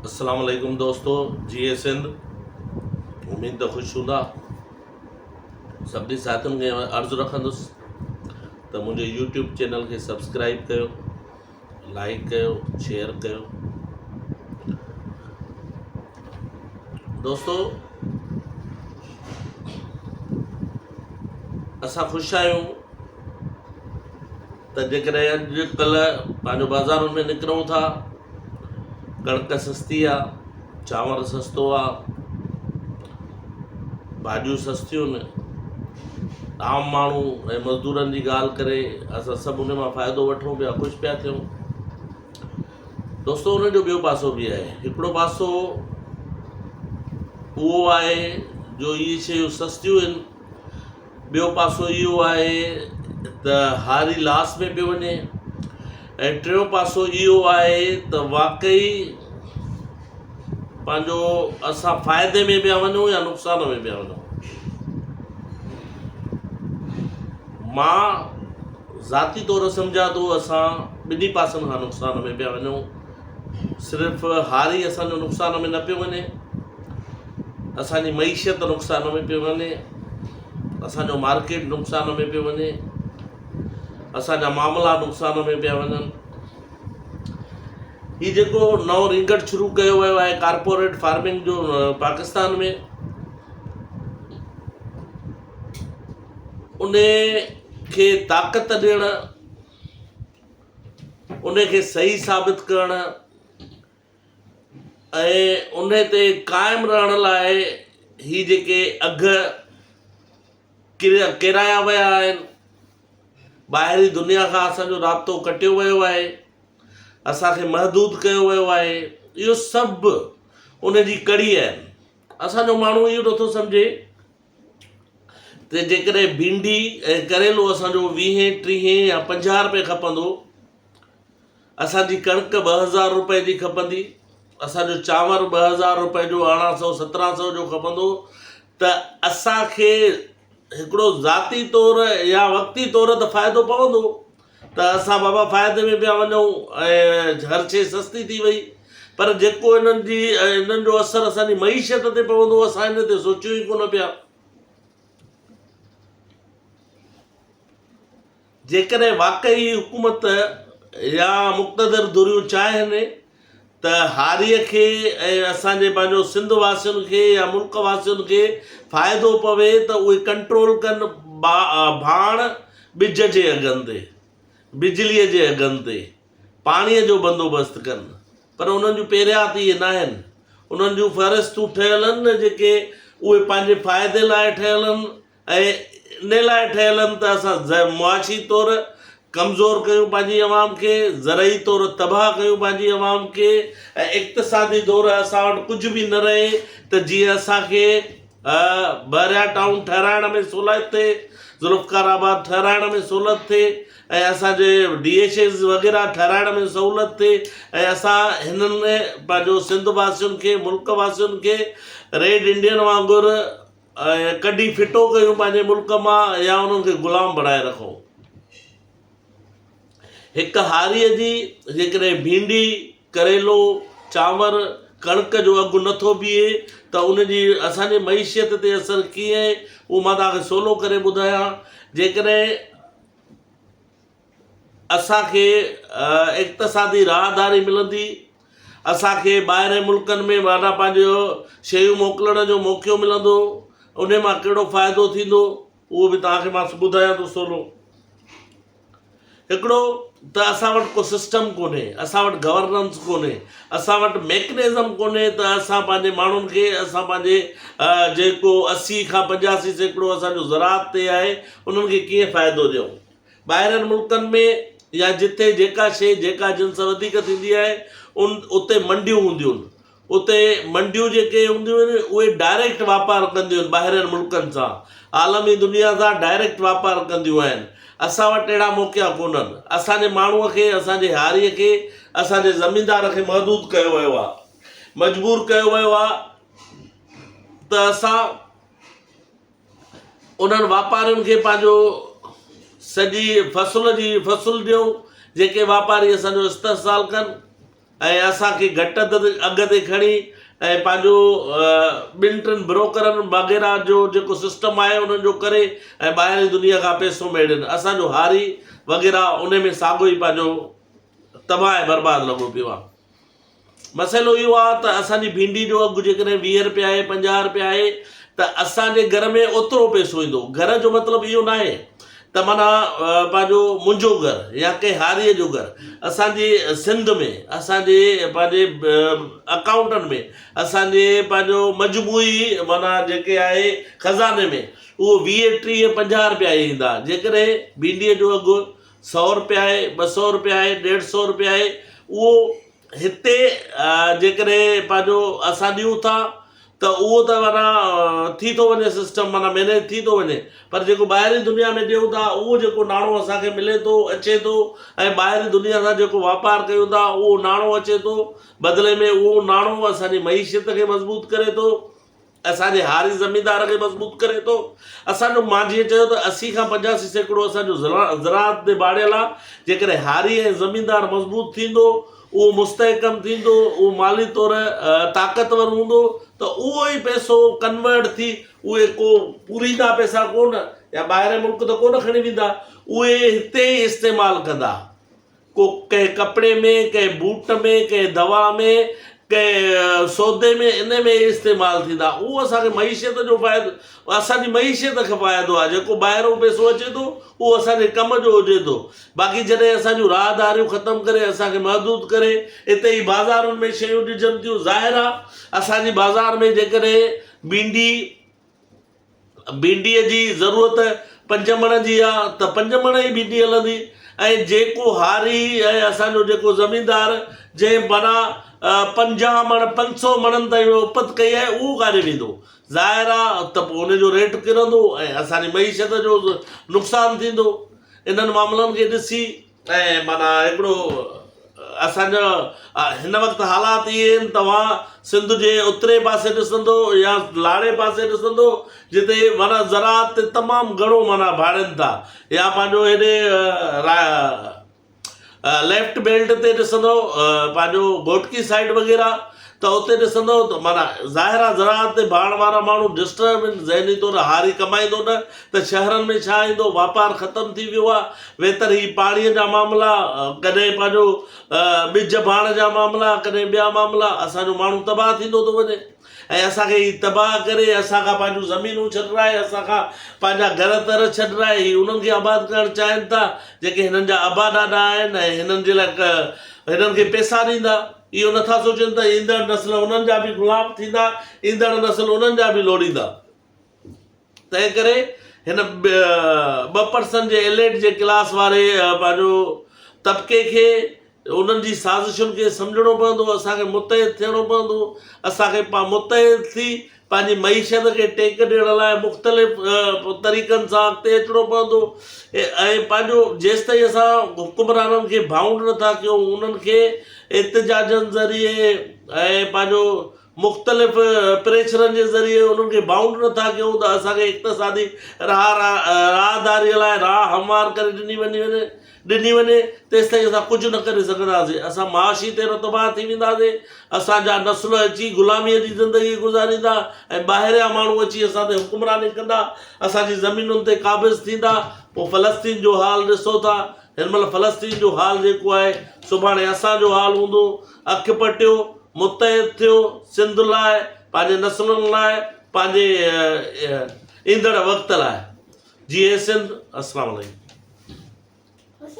अस्सलाम वालेकुम दोस्तों, जीए सिंध। उम्मीद तो ख़ुशि हूंदा। सभिनी साथियुनि खे अर्ज़ु रखंदुसि त मुंहिंजे यूट्यूब चैनल खे सब्सक्राइब कयो, लाइक कयो, शेयर कयो। दोस्तों, असां ख़ुशि आहियूं त जेकॾहिं अॼुकल्ह पंहिंजो बाज़ारुनि में निकिरूं था, कणिक सस्ती आहे, चांवर सस्तो आहे, भाॼियूं सस्तियूं आहिनि। आम माण्हू ऐं मज़दूरनि जी ॻाल्हि करे असां सभु उन मां फ़ाइदो वठूं पिया, ख़ुशि पिया थियूं। दोस्तो, उन जो ॿियो पासो बि आहे। हिकिड़ो पासो उहो आहे जो इहे शयूं सस्तियूं आहिनि, ॿियो पासो इहो आहे त हारी लास में पियो वञे, ऐं टियों पासो इहो आहे त वाक़ई पंहिंजो असां फ़ाइदे में पिया वञूं या नुक़सान में पिया वञूं। मां ज़ाती तौरु सम्झां थो असां ॿिन्ही पासनि खां नुक़सान में पिया वञूं। सिर्फ़ु हारी असांजो नुक़सान में न पियो वञे, असांजी मईशियत नुक़सान में पियो वञे, असांजो मार्केट नुक़सान में पियो वञे, असांजा मामला नुक़सान में पिया वञनि। हीउ जेको नओं रिंगट शुरू कयो वियो आहे कॉर्पोरेट फार्मिंग जो पाकिस्तान में, उन खे ताक़त ॾियणु, उन खे सही साबित करणु ऐं उन ते क़ाइमु रहण लाइ ही जेके अघ किराया विया आहिनि, ॿाहिरी दुनिया खां असांजो राब्तो कटियो वियो आहे, असांखे महदूद कयो वियो आहे, इहो सभु उन जी कड़ी आहिनि। असांजो माण्हू इहो नथो सम्झे त जेकॾहिं भिंडी ऐं करेलो असांजो 20, 30 या 50 रुपए खपंदो, असांजी कणिक 2000 रुपए जी खपंदी, असांजो चांवर 2000 रुपए जो 1800 1700 जो खपंदो, त असांखे हिकिड़ो ज़ाती तौरु या वक़्ती तौरु त फ़ाइदो पवंदो त असां बाबा फ़ाइदे में पिया वञूं ऐं हर शइ सस्ती थी वई। पर जेको इन्हनि जो असरु असांजी मईशियत ते पवंदो, असां इन ते सोचियूं ई कोन पिया। जेकॾहिं वाक़ई हुकूमत या मुक़्तदर धुरियूं चाहिनि त हारीअ खे ऐं असांजे पंहिंजो सिंध वासियुनि खे या मुल्क वासियुनि खे फ़ाइदो पवे, त उहे कंट्रोल कनि भाण ॿिज जे अघनि ते, बिजलीअ जे अघनि ते, पाणीअ जो बंदोबस्तु कनि। पर उन्हनि जूं पहिरियां इहे न आहिनि। उन्हनि जूं फ़हिरिस्तूं ठहियल आहिनि न, जेके उहे पंहिंजे फ़ाइदे लाइ ठहियल आहिनि ऐं इन लाइ ठहियल आहिनि त असां मुआशी तौरु कमज़ोर कयूं पंहिंजी अवाम खे, ज़रई तौरु तबाह कयूं पंहिंजी अवाम खे, ऐं इक़्तिसादी तौरु असां वटि कुझु बि न रहे त जीअं असांखे बहरिया टाउन ठहिराइण में सहूलियत थिए, ज़ुल्फ़कार आबाद ठहिराइण में सहूलियत थिए, ऐं असांजे DHAs वग़ैरह ठहिराइण में सहूलियत थिए, ऐं असां हिननि पंहिंजो सिंध वासियुनि खे, मुल्क वासियुनि खे रेड इंडियन वांगुरु कढी फिटो कयूं पंहिंजे मुल्क मां, या उन्हनि खे ग़ुलाम बणाए रखूं। हिकु हारीअ जी जेकॾहिं भिंडी, करेलो, चांवर, कणिक जो अघु नथो बीहे त उनजी असांजे मईशियत ते असरु कीअं आहे, उहो मां तव्हांखे सवलो करे ॿुधायां। जेकॾहिं असांखे इक़्तिसादी राहदारी मिलंदी, असांखे ॿाहिरि मुल्कनि में माना पंहिंजो शयूं मोकिलण जो मौक़ो मिलंदो, उन मां कहिड़ो फ़ाइदो थींदो, उहो बि तव्हांखे मां ॿुधायां थो सवलो। हिकिड़ो त असां वटि को सिस्टम कोन्हे, असां वटि गवर्नेंस कोन्हे, असां वटि मैकेनिज़म कोन्हे त असां पंहिंजे माण्हुनि खे, असां पंहिंजे जेको 80 खां 85% असांजो ज़राअत ते आहे, उन्हनि खे कीअं फ़ाइदो ॾियूं। ॿाहिरनि मुल्कनि में या जिथे जेका शइ, जेका जिन्स वधीक थींदी आहे, उते मंडियूं हूंदियूं आहिनि। उते मंडियूं जेके हूंदियूं आहिनि, उहे डायरेक्ट वापारु कंदियूं आहिनि ॿाहिरनि मुल्कनि सां, आलमी दुनिया सां डायरेक्ट वापारु कंदियूं आहिनि। असां वटि अहिड़ा मौक़ा कोन्हनि। असांजे माण्हूअ खे, असांजे हारीअ खे, असांजे ज़मीनदार खे महदूद कयो वियो आहे, मजबूर कयो वियो आहे त असां उन्हनि वापारियुनि खे पंहिंजो सॼी फ़सुल ॾियूं, जेके वापारी असांजो इस्तेहसाल कनि ऐं असांखे घटि अघ ते खणी ऐं पंहिंजो ॿिनि टिनि ब्रोकरनि वग़ैरह जो जेको सिस्टम आहे उन्हनि जो करे ऐं ॿाहिरि दुनिया खां पैसो मेड़नि। असांजो हारी वग़ैरह उन में साॻियो ई पंहिंजो तबाह ऐं बर्बादु लॻो पियो आहे। मसइलो इहो आहे त असांजी भिंडी जो अघु जेकॾहिं 20 रुपया आहे 50 रुपया आहे त असांजे घर में ओतिरो पैसो ईंदो। घर जो मतिलबु इहो न आहे त माना पंहिंजो मुंहिंजो घरु या कंहिं हारीअ जो घरु। असांजे सिंध में असांजे पंहिंजे अकाउंटनि में असांजे पंहिंजो मजमूई माना जेके आहे ख़ज़ाने में उहो 20 30 50 रुपया ईंदा। जेकॾहिं भिंडीअ जो अघु 100 रुपया आहे 200 रुपया आहे 150 रुपया आहे उहो हिते जेकॾहिं पंहिंजो असां ॾियूं था त उहो त माना थी थो वञे सिस्टम माना मैनेज थी थो वञे। पर जेको ॿाहिरी दुनिया में ॾियूं था उहो जेको नाणो असांखे मिले थो अचे थो ऐं ॿाहिरी दुनिया सां जेको वापारु कयूं था उहो नाणो अचे थो बदिले में उहो नाणो असांजी मईशियत खे मज़बूत करे थो असांजे हारी ज़मीनदार खे मज़बूत करे थो। असांजो मां जीअं चयो त 80 खां 85% असांजो ज़राअत ते बाड़ियल आहे। जेकॾहिं हारी ऐं ज़मीनदार मज़बूत थींदो उहो मुस्तहकम थींदो उहो माली तौर ताक़तवर हूंदो त उहो ई पैसो कन्वर्ट थी उहे को पूरींदा पैसा कोन या ॿाहिरि मुल्क त कोन खणी वेंदा उहे हिते ई इस्तेमालु कंदा। को कंहिं कपिड़े में कंहिं बूट में कंहिं दवा में कंहिं सौदे में इन में इस्तेमालु थींदा। उहो असांखे मईशियत जो फ़ाइदो असांजी मईशियत खे फ़ाइदो आहे। जेको ॿाहिरों पैसो अचे थो उहो असांजे कम जो हुजे थो। बाक़ी जॾहिं असांजूं राहदारियूं ख़तमु करे असांखे महदूद करे हिते ई बाज़ारुनि में शयूं ॾिजनि थियूं। ज़ाहिर आहे असांजी बाज़ार में जेकॾहिं भिंडीअ जी ज़रूरत 5 मण जी आहे त 5 मण ई भिंडी हलंदी। ऐं जेको हारी ऐं असांजो जेको ज़मीनदार जंहिं माना 50 मण 500 मणनि ताईं उपत कई आहे उहो काॾे वेंदो। ज़ाहिर आहे त पोइ उनजो रेट किरंदो ऐं असांजी मईशियत जो नुक़सानु थींदो। इन्हनि मामलनि खे ॾिसी ऐं माना हिकिड़ो असांजा हिन वक़्तु हालात इहे आहिनि। तव्हां सिंध जे उतरे पासे ॾिसंदो या लाड़े पासे ॾिसंदो जिते माना ज़राअत ते तमामु घणो माना भाड़नि था या पंहिंजो हेॾे लेफ्ट बेल्ट ते ॾिसंदो पंहिंजो घोटकी साइड वग़ैरह त उते ॾिसंदो त माना ज़ाहिर आहे ज़राअत ते भाड़ वारा माण्हू डिस्टर्ब आहिनि। ज़हनी तौरु हारी कमाईंदो न त शहरनि में छा ईंदो वापारु ख़तमु थी वियो आहे। वेतर ही पाणीअ जा मामला कॾहिं पंहिंजो ॿिज भाण जा मामला कॾहिं ॿिया मामला असांजो माण्हू तबाह थींदो थो वञे ऐं असांखे ही तबाह करे असांखां पंहिंजूं ज़मीनूं छॾाए असांखां पंहिंजा घर तर छॾाए ही उन्हनि खे आबाद करणु चाहिनि था जेके हिननि जा अबा ॾाॾा आहिनि ऐं हिननि जे लाइ हिननि खे पैसा ॾींदा। इहो नथा सोचनि त ईंदड़ नस्ल उन्हनि जा बि ग़ुलाम थींदा ईंदड़ नस्ल उन्हनि जा बि लोड़ींदा। तंहिं करे हिन 2% जे एलेट जे क्लास वारे पंहिंजो तबिके खे उन्हनि जी साज़िशुनि खे सम्झणो पवंदो। असांखे मुतहिद थियणो पवंदो। असांखे मुतहिद थी पंहिंजी मईशियत खे टेक ॾियण लाइ मुख़्तलिफ़ तरीक़नि सां अॻिते अचिणो पवंदो ऐं पंहिंजो जेसिताईं असां हुकुमराननि खे बाउंड नथा कयूं उन्हनि खे एतिजाजनि ज़रिए ऐं पंहिंजो मुख़्तलिफ़ प्रेशरनि जे ज़रिए उन्हनि खे बाउंड नथा कयूं त असांखे इक़्तिसादी राहदारीअ लाइ राह हमवार करे ॾिनी वञे तेसिताईं असां कुझु न करे सघंदासीं। असां माशी ते रतबा थी वेंदासीं। असांजा नस्ल अची ग़ुलामीअ जी ज़िंदगी गुज़ारींदा ऐं ॿाहिरियां माण्हू अची असां ते हुकुमरानी कंदा असांजी ज़मीनुनि ते क़ाबिज़ थींदा। पोइ फ़लस्तीन जो हाल ॾिसो था। हिन महिल फ़लस्तीन जो हाल जेको आहे सुभाणे असांजो हाल हूंदो। अखि पटियो मुतहिद थियो सिंध लाइ पंहिंजे नस्लुनि लाइ पंहिंजे ईंदड़ वक़्त लाइ। जी सिंध। अस्सलाम वालेकुम।